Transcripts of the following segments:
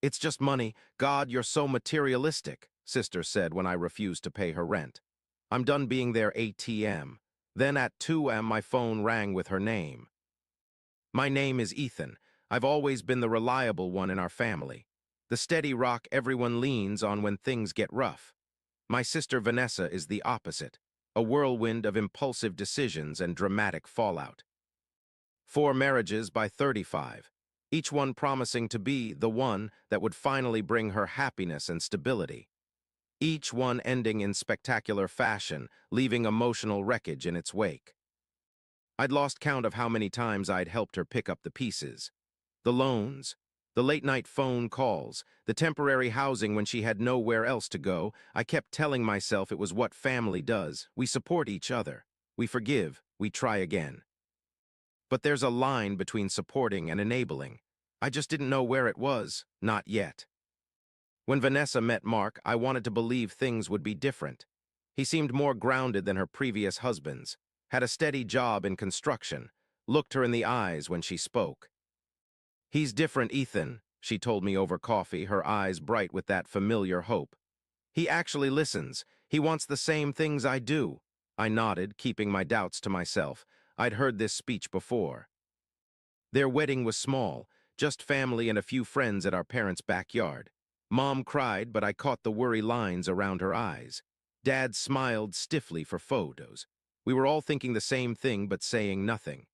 It's just money. God, you're so materialistic, sister said when I refused to pay her rent. I'm done being their ATM. Then at 2 a.m. my phone rang with her name. My name is Ethan. I've always been the reliable one in our family. The steady rock everyone leans on when things get rough. My sister Vanessa is the opposite, a whirlwind of impulsive decisions and dramatic fallout. 4 marriages by 35, each one promising to be the one that would finally bring her happiness and stability. Each one ending in spectacular fashion, leaving emotional wreckage in its wake. I'd lost count of how many times I'd helped her pick up the pieces. The loans, the late-night phone calls, the temporary housing when she had nowhere else to go. I kept telling myself it was what family does. We support each other. We forgive. We try again. But there's a line between supporting and enabling. I just didn't know where it was, not yet. When Vanessa met Mark, I wanted to believe things would be different. He seemed more grounded than her previous husbands, had a steady job in construction, looked her in the eyes when she spoke. He's different, Ethan, she told me over coffee, her eyes bright with that familiar hope. He actually listens. He wants the same things I do. I nodded, keeping my doubts to myself. I'd heard this speech before. Their wedding was small, just family and a few friends at our parents' backyard. Mom cried, but I caught the worry lines around her eyes. Dad smiled stiffly for photos. We were all thinking the same thing, but saying nothing.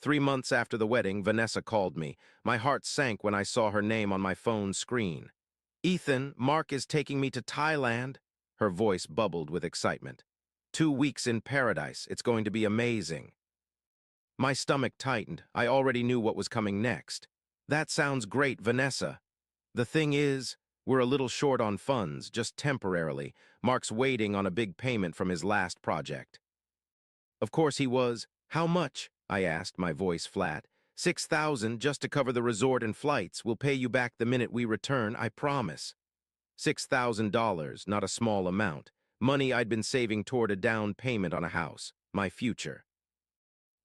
3 months after the wedding, Vanessa called me. My heart sank when I saw her name on my phone screen. Ethan, Mark is taking me to Thailand. Her voice bubbled with excitement. 2 weeks in paradise. It's going to be amazing. My stomach tightened. I already knew what was coming next. That sounds great, Vanessa. The thing is, we're a little short on funds, just temporarily. Mark's waiting on a big payment from his last project. Of course he was. How much? I asked, my voice flat. 6,000 just to cover the resort and flights. We'll pay you back the minute we return, I promise. $6,000, not a small amount. Money I'd been saving toward a down payment on a house, my future.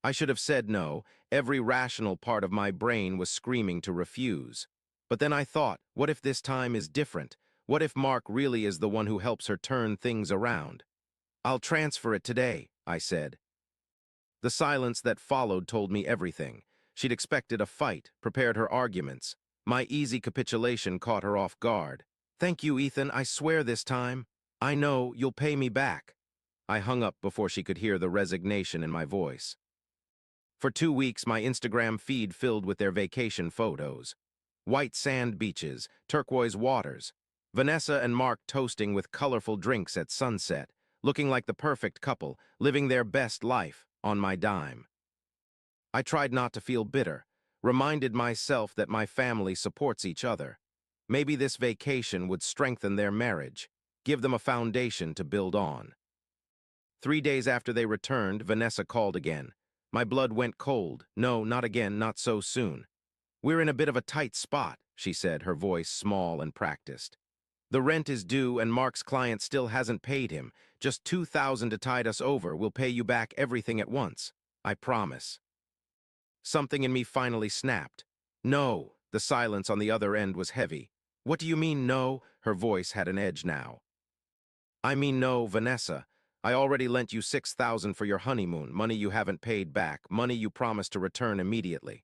I should have said no. Every rational part of my brain was screaming to refuse. But then I thought, what if this time is different? What if Mark really is the one who helps her turn things around? I'll transfer it today, I said. The silence that followed told me everything. She'd expected a fight, prepared her arguments. My easy capitulation caught her off guard. Thank you, Ethan, I swear this time. I know, you'll pay me back. I hung up before she could hear the resignation in my voice. For 2 weeks, my Instagram feed filled with their vacation photos. White sand beaches, turquoise waters. Vanessa and Mark toasting with colorful drinks at sunset, looking like the perfect couple, living their best life on my dime. I tried not to feel bitter, reminded myself that my family supports each other. Maybe this vacation would strengthen their marriage, give them a foundation to build on. 3 days after they returned, Vanessa called again. My blood went cold. No, not again, not so soon. We're in a bit of a tight spot, she said, her voice small and practiced. The rent is due and Mark's client still hasn't paid him. Just $2,000 to tide us over. We'll pay you back everything at once. I promise. Something in me finally snapped. No, the silence on the other end was heavy. What do you mean, no? Her voice had an edge now. I mean no, Vanessa. I already lent you $6,000 for your honeymoon, money you haven't paid back, money you promised to return immediately.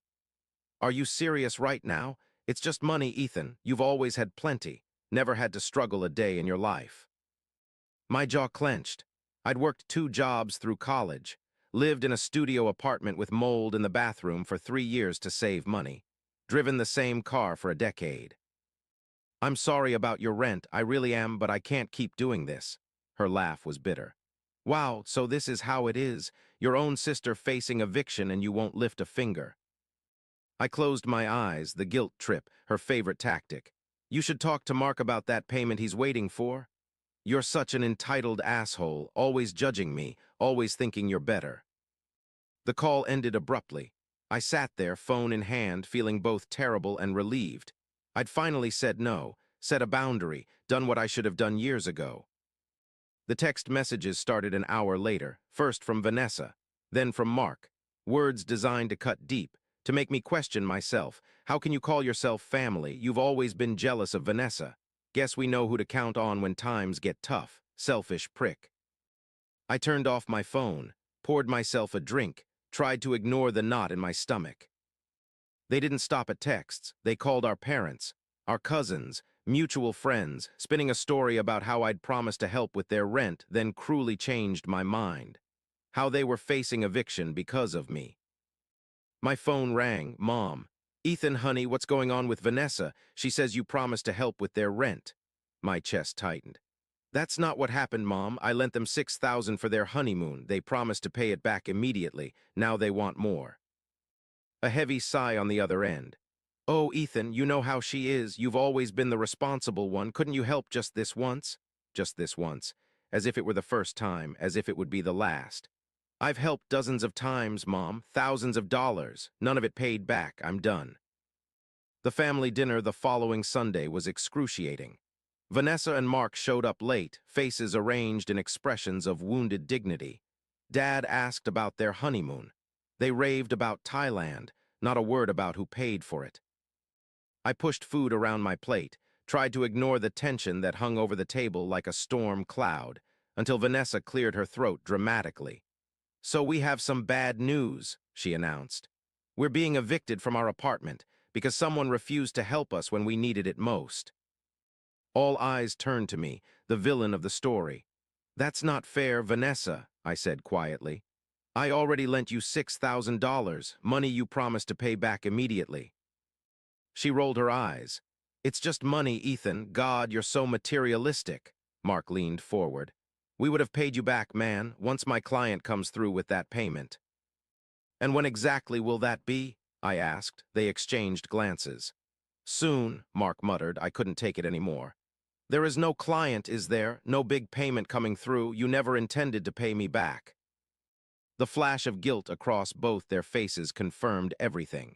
Are you serious right now? It's just money, Ethan. You've always had plenty, never had to struggle a day in your life. My jaw clenched. I'd worked 2 jobs through college, lived in a studio apartment with mold in the bathroom for 3 years to save money, driven the same car for a decade. I'm sorry about your rent, I really am, but I can't keep doing this. Her laugh was bitter. Wow, so this is how it is, your own sister facing eviction and you won't lift a finger. I closed my eyes, the guilt trip, her favorite tactic. You should talk to Mark about that payment he's waiting for. You're such an entitled asshole, always judging me, always thinking you're better. The call ended abruptly. I sat there, phone in hand, feeling both terrible and relieved. I'd finally said no, set a boundary, done what I should have done years ago. The text messages started an hour later, first from Vanessa, then from Mark. Words designed to cut deep, to make me question myself. How can you call yourself family? You've always been jealous of Vanessa. Guess we know who to count on when times get tough. Selfish prick. I turned off my phone, poured myself a drink, tried to ignore the knot in my stomach. They didn't stop at texts. They called our parents, our cousins, mutual friends, spinning a story about how I'd promised to help with their rent, then cruelly changed my mind. How they were facing eviction because of me. My phone rang. Mom. Ethan, honey, what's going on with Vanessa? She says you promised to help with their rent. My chest tightened. That's not what happened, Mom. I lent them $6,000 for their honeymoon. They promised to pay it back immediately. Now they want more. A heavy sigh on the other end. Oh, Ethan, you know how she is. You've always been the responsible one. Couldn't you help just this once? Just this once. As if it were the first time, as if it would be the last. I've helped dozens of times, Mom. Thousands of dollars. None of it paid back. I'm done. The family dinner the following Sunday was excruciating. Vanessa and Mark showed up late, faces arranged in expressions of wounded dignity. Dad asked about their honeymoon. They raved about Thailand, not a word about who paid for it. I pushed food around my plate, tried to ignore the tension that hung over the table like a storm cloud, until Vanessa cleared her throat dramatically. So we have some bad news, she announced. We're being evicted from our apartment because someone refused to help us when we needed it most. All eyes turned to me, the villain of the story. That's not fair, Vanessa, I said quietly. I already lent you $6,000, money you promised to pay back immediately. She rolled her eyes. It's just money, Ethan. God, you're so materialistic. Mark leaned forward. We would have paid you back, man, once my client comes through with that payment. And when exactly will that be? I asked. They exchanged glances. Soon, Mark muttered. I couldn't take it anymore. There is no client, is there? No big payment coming through. You never intended to pay me back. The flash of guilt across both their faces confirmed everything.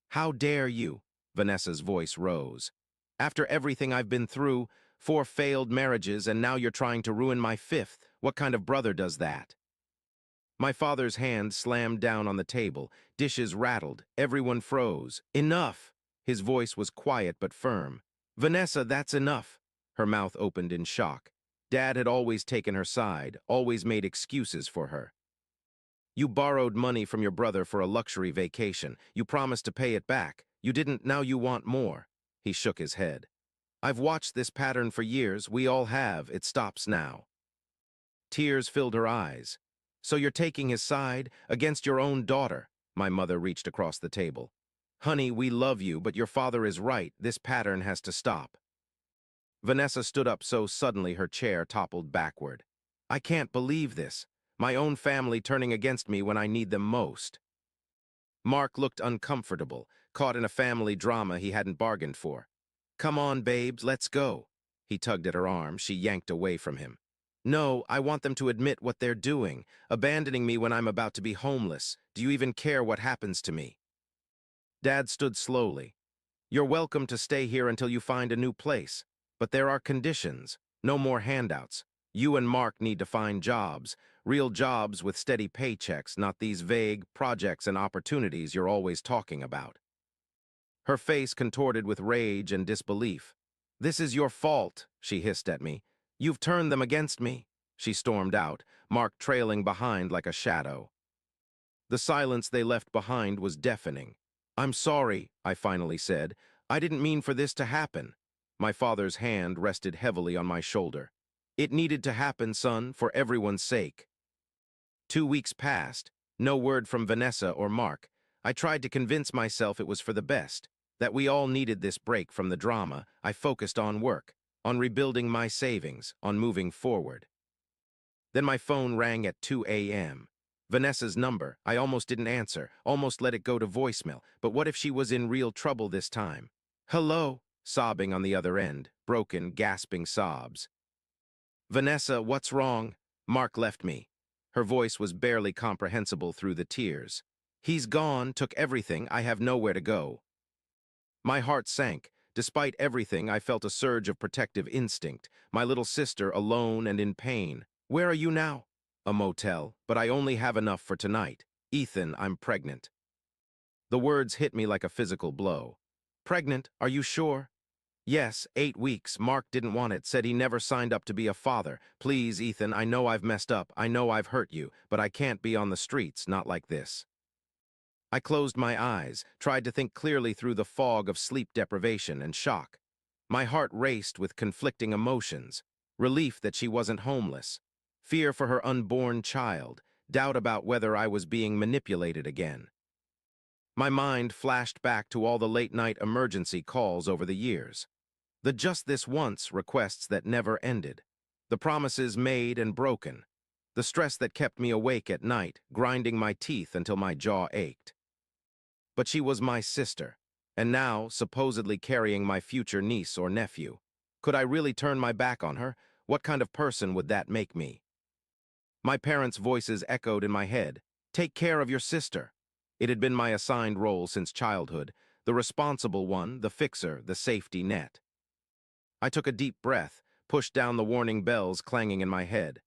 How dare you? Vanessa's voice rose. After everything I've been through, 4 failed marriages, and now you're trying to ruin my 5th. What kind of brother does that? My father's hand slammed down on the table. Dishes rattled. Everyone froze. Enough! His voice was quiet but firm. Vanessa, that's enough. Her mouth opened in shock. Dad had always taken her side, always made excuses for her. You borrowed money from your brother for a luxury vacation. You promised to pay it back. You didn't, now you want more. He shook his head. I've watched this pattern for years. We all have. It stops now. Tears filled her eyes. So you're taking his side against your own daughter. My mother reached across the table. Honey, we love you, but your father is right. This pattern has to stop. Vanessa stood up so suddenly her chair toppled backward. I can't believe this. My own family turning against me when I need them most. Mark looked uncomfortable, caught in a family drama he hadn't bargained for. Come on, babes, let's go. He tugged at her arm. She yanked away from him. No, I want them to admit what they're doing, abandoning me when I'm about to be homeless. Do you even care what happens to me? Dad stood slowly. You're welcome to stay here until you find a new place. But there are conditions. No more handouts. You and Mark need to find jobs. Real jobs with steady paychecks, not these vague projects and opportunities you're always talking about. Her face contorted with rage and disbelief. This is your fault, she hissed at me. You've turned them against me. She stormed out, Mark trailing behind like a shadow. The silence they left behind was deafening. I'm sorry, I finally said. I didn't mean for this to happen. My father's hand rested heavily on my shoulder. It needed to happen, son, for everyone's sake. 2 weeks passed. No word from Vanessa or Mark. I tried to convince myself it was for the best, that we all needed this break from the drama. I focused on work, on rebuilding my savings, on moving forward. Then my phone rang at 2 a.m. Vanessa's number. I almost didn't answer, almost let it go to voicemail. But what if she was in real trouble this time? Hello? Sobbing on the other end, broken, gasping sobs. Vanessa, what's wrong? Mark left me. Her voice was barely comprehensible through the tears. He's gone, took everything, I have nowhere to go. My heart sank. Despite everything, I felt a surge of protective instinct. My little sister alone and in pain. Where are you now? A motel, but I only have enough for tonight. Ethan, I'm pregnant. The words hit me like a physical blow. Pregnant, are you sure? Yes, 8 weeks. Mark didn't want it, said he never signed up to be a father. Please, Ethan, I know I've messed up. I know I've hurt you, but I can't be on the streets, not like this. I closed my eyes, tried to think clearly through the fog of sleep deprivation and shock. My heart raced with conflicting emotions, relief that she wasn't homeless, fear for her unborn child, doubt about whether I was being manipulated again. My mind flashed back to all the late-night emergency calls over the years. The just this once requests that never ended. The promises made and broken. The stress that kept me awake at night, grinding my teeth until my jaw ached. But she was my sister, and now supposedly carrying my future niece or nephew. Could I really turn my back on her? What kind of person would that make me? My parents' voices echoed in my head. Take care of your sister. It had been my assigned role since childhood, the responsible one, the fixer, the safety net. I took a deep breath, pushed down the warning bells clanging in my head.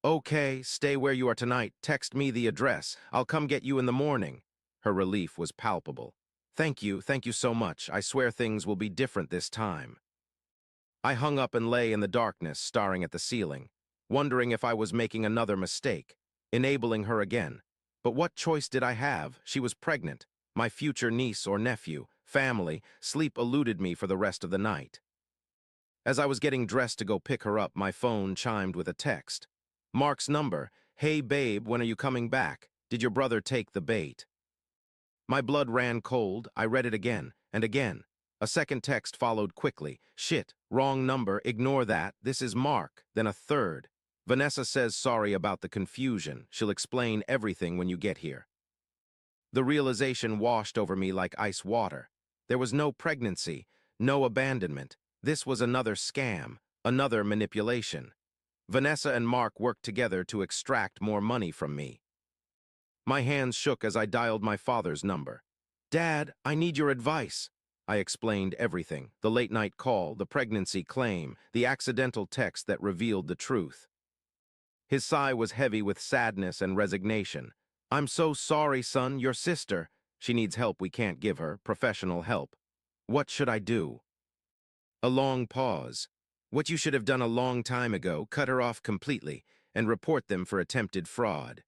Okay, stay where you are tonight. Text me the address. I'll come get you in the morning. Her relief was palpable. Thank you so much. I swear things will be different this time. I hung up and lay in the darkness, staring at the ceiling, wondering if I was making another mistake, enabling her again. But what choice did I have? She was pregnant, my future niece or nephew, family. Sleep eluded me for the rest of the night. As I was getting dressed to go pick her up, my phone chimed with a text. Mark's number. Hey babe, when are you coming back? Did your brother take the bait? My blood ran cold. I read it again and again. A second text followed quickly. Shit, wrong number, ignore that. This is Mark. Then a third. Vanessa says sorry about the confusion. She'll explain everything when you get here. The realization washed over me like ice water. There was no pregnancy, no abandonment. This was another scam, another manipulation. Vanessa and Mark worked together to extract more money from me. My hands shook as I dialed my father's number. Dad, I need your advice. I explained everything, the late-night call, the pregnancy claim, the accidental text that revealed the truth. His sigh was heavy with sadness and resignation. I'm so sorry, son, your sister. She needs help we can't give her, professional help. What should I do? A long pause. What you should have done a long time ago, cut her off completely and report them for attempted fraud.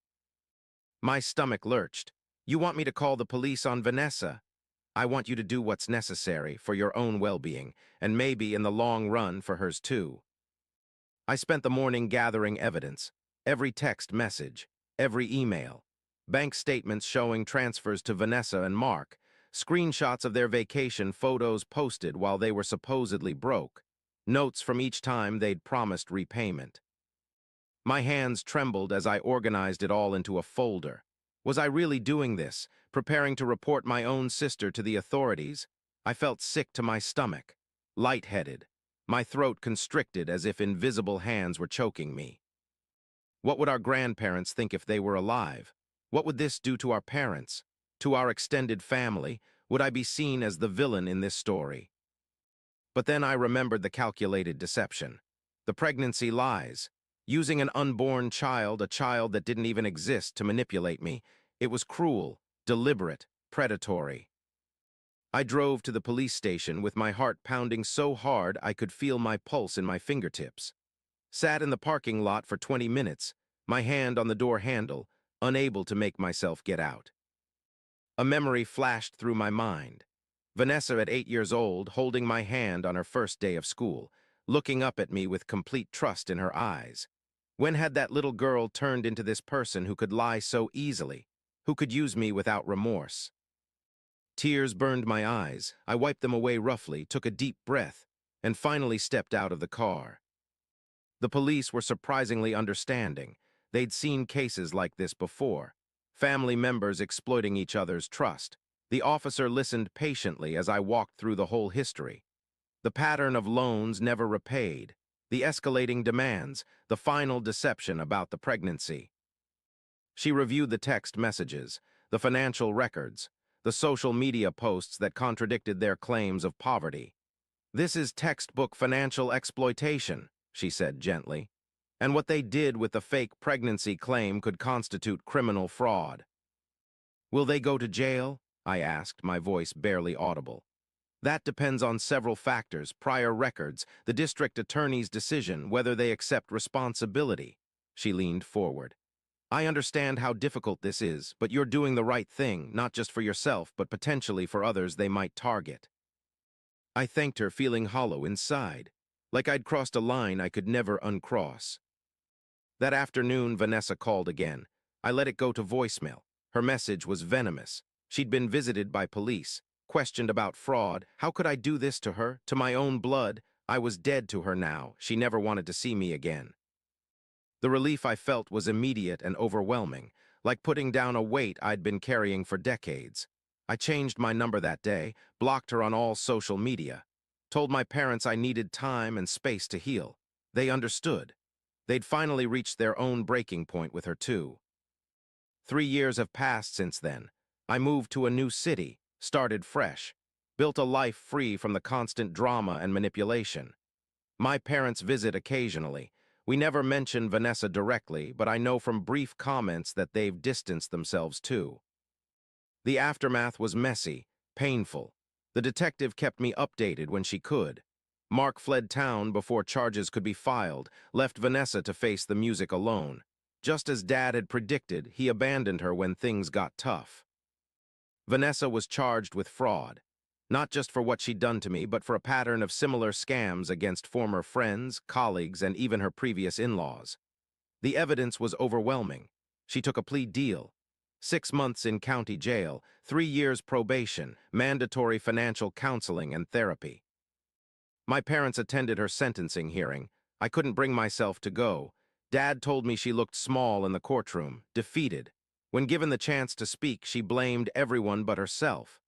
My stomach lurched. You want me to call the police on Vanessa? I want you to do what's necessary for your own well-being, and maybe in the long run for hers too. I spent the morning gathering evidence, every text message, every email, bank statements showing transfers to Vanessa and Mark, screenshots of their vacation photos posted while they were supposedly broke, notes from each time they'd promised repayment. My hands trembled as I organized it all into a folder. Was I really doing this, preparing to report my own sister to the authorities? I felt sick to my stomach, lightheaded, my throat constricted as if invisible hands were choking me. What would our grandparents think if they were alive? What would this do to our parents, to our extended family? Would I be seen as the villain in this story? But then I remembered the calculated deception, the pregnancy lies, using an unborn child, a child that didn't even exist, to manipulate me. It was cruel, deliberate, predatory. I drove to the police station with my heart pounding so hard I could feel my pulse in my fingertips. Sat in the parking lot for 20 minutes, my hand on the door handle, unable to make myself get out. A memory flashed through my mind. Vanessa at 8 years old, holding my hand on her first day of school, looking up at me with complete trust in her eyes. When had that little girl turned into this person who could lie so easily, who could use me without remorse? Tears burned my eyes. I wiped them away roughly, took a deep breath, and finally stepped out of the car. The police were surprisingly understanding. They'd seen cases like this before. Family members exploiting each other's trust. The officer listened patiently as I walked through the whole history. The pattern of loans never repaid, the escalating demands, the final deception about the pregnancy. She reviewed the text messages, the financial records, the social media posts that contradicted their claims of poverty. This is textbook financial exploitation, she said gently, and what they did with the fake pregnancy claim could constitute criminal fraud. Will they go to jail? I asked, my voice barely audible. That depends on several factors: prior records, the district attorney's decision, whether they accept responsibility. She leaned forward. I understand how difficult this is, but you're doing the right thing, not just for yourself, but potentially for others they might target. I thanked her, feeling hollow inside, like I'd crossed a line I could never uncross. That afternoon, Vanessa called again. I let it go to voicemail. Her message was venomous. She'd been visited by police, questioned about fraud. How could I do this to her, to my own blood? I was dead to her now. She never wanted to see me again. The relief I felt was immediate and overwhelming, like putting down a weight I'd been carrying for decades. I changed my number that day, blocked her on all social media, told my parents I needed time and space to heal. They understood. They'd finally reached their own breaking point with her too. 3 years have passed since then. I moved to a new city, started fresh, built a life free from the constant drama and manipulation. My parents visit occasionally. We never mention Vanessa directly, but I know from brief comments that they've distanced themselves too. The aftermath was messy, painful. The detective kept me updated when she could. Mark fled town before charges could be filed, left Vanessa to face the music alone. Just as Dad had predicted, he abandoned her when things got tough. Vanessa was charged with fraud, not just for what she'd done to me, but for a pattern of similar scams against former friends, colleagues, and even her previous in-laws. The evidence was overwhelming. She took a plea deal. 6 months in county jail, 3 years probation, mandatory financial counseling and therapy. My parents attended her sentencing hearing. I couldn't bring myself to go. Dad told me she looked small in the courtroom, defeated. When given the chance to speak, she blamed everyone but herself.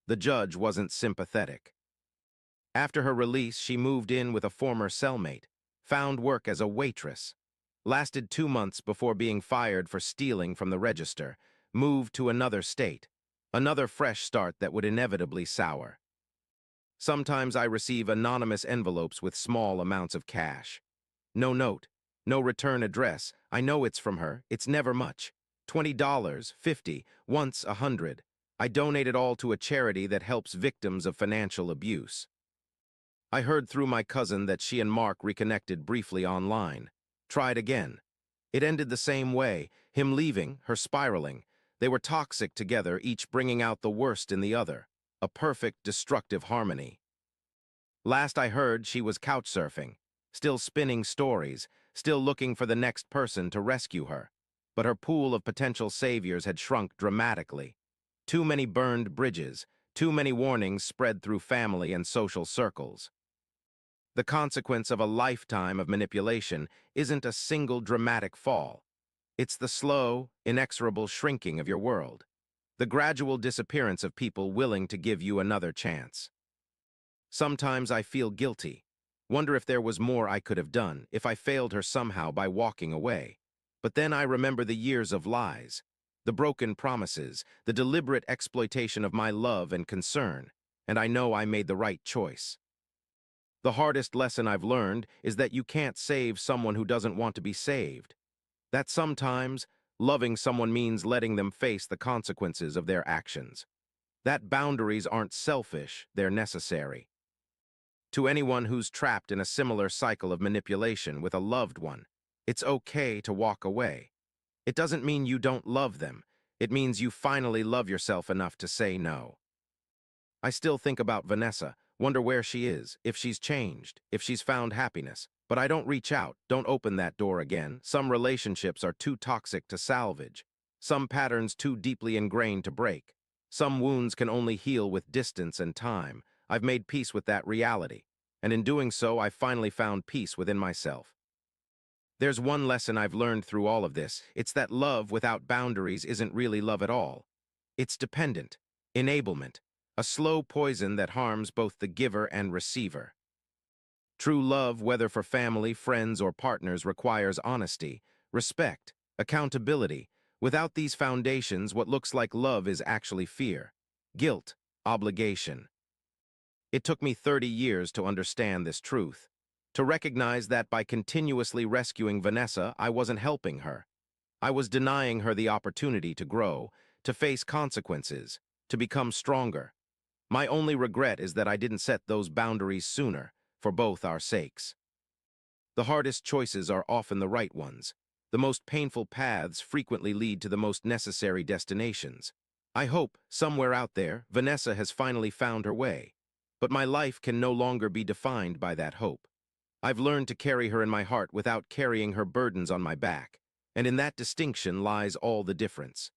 The judge wasn't sympathetic. After her release, she moved in with a former cellmate, found work as a waitress, lasted 2 months before being fired for stealing from the register, moved to another state, another fresh start that would inevitably sour. Sometimes I receive anonymous envelopes with small amounts of cash. No note, no return address. I know it's from her. It's never much. $20, $50, once $100. I donate it all to a charity that helps victims of financial abuse. I heard through my cousin that she and Mark reconnected briefly online. Tried again. It ended the same way, him leaving, her spiraling. They were toxic together, each bringing out the worst in the other. A perfect, destructive harmony. Last I heard, she was couchsurfing, still spinning stories, still looking for the next person to rescue her. But her pool of potential saviors had shrunk dramatically. Too many burned bridges, too many warnings spread through family and social circles. The consequence of a lifetime of manipulation isn't a single dramatic fall. It's the slow, inexorable shrinking of your world. The gradual disappearance of people willing to give you another chance. Sometimes I feel guilty. Wonder if there was more I could have done, if I failed her somehow by walking away. But then I remember the years of lies, the broken promises, the deliberate exploitation of my love and concern, and I know I made the right choice. The hardest lesson I've learned is that you can't save someone who doesn't want to be saved. That sometimes loving someone means letting them face the consequences of their actions. That boundaries aren't selfish, they're necessary. To anyone who's trapped in a similar cycle of manipulation with a loved one, it's okay to walk away. It doesn't mean you don't love them. It means you finally love yourself enough to say no. I still think about Vanessa, wonder where she is, if she's changed, if she's found happiness. But I don't reach out, don't open that door again. Some relationships are too toxic to salvage. Some patterns too deeply ingrained to break. Some wounds can only heal with distance and time. I've made peace with that reality. And in doing so, I finally found peace within myself. There's one lesson I've learned through all of this. It's that love without boundaries isn't really love at all. It's dependent, enablement, a slow poison that harms both the giver and receiver. True love, whether for family, friends, or partners, requires honesty, respect, accountability. Without these foundations, what looks like love is actually fear, guilt, obligation. It took me 30 years to understand this truth, to recognize that by continuously rescuing Vanessa, I wasn't helping her. I was denying her the opportunity to grow, to face consequences, to become stronger. My only regret is that I didn't set those boundaries sooner, for both our sakes. The hardest choices are often the right ones. The most painful paths frequently lead to the most necessary destinations. I hope, somewhere out there, Vanessa has finally found her way. But my life can no longer be defined by that hope. I've learned to carry her in my heart without carrying her burdens on my back, and in that distinction lies all the difference.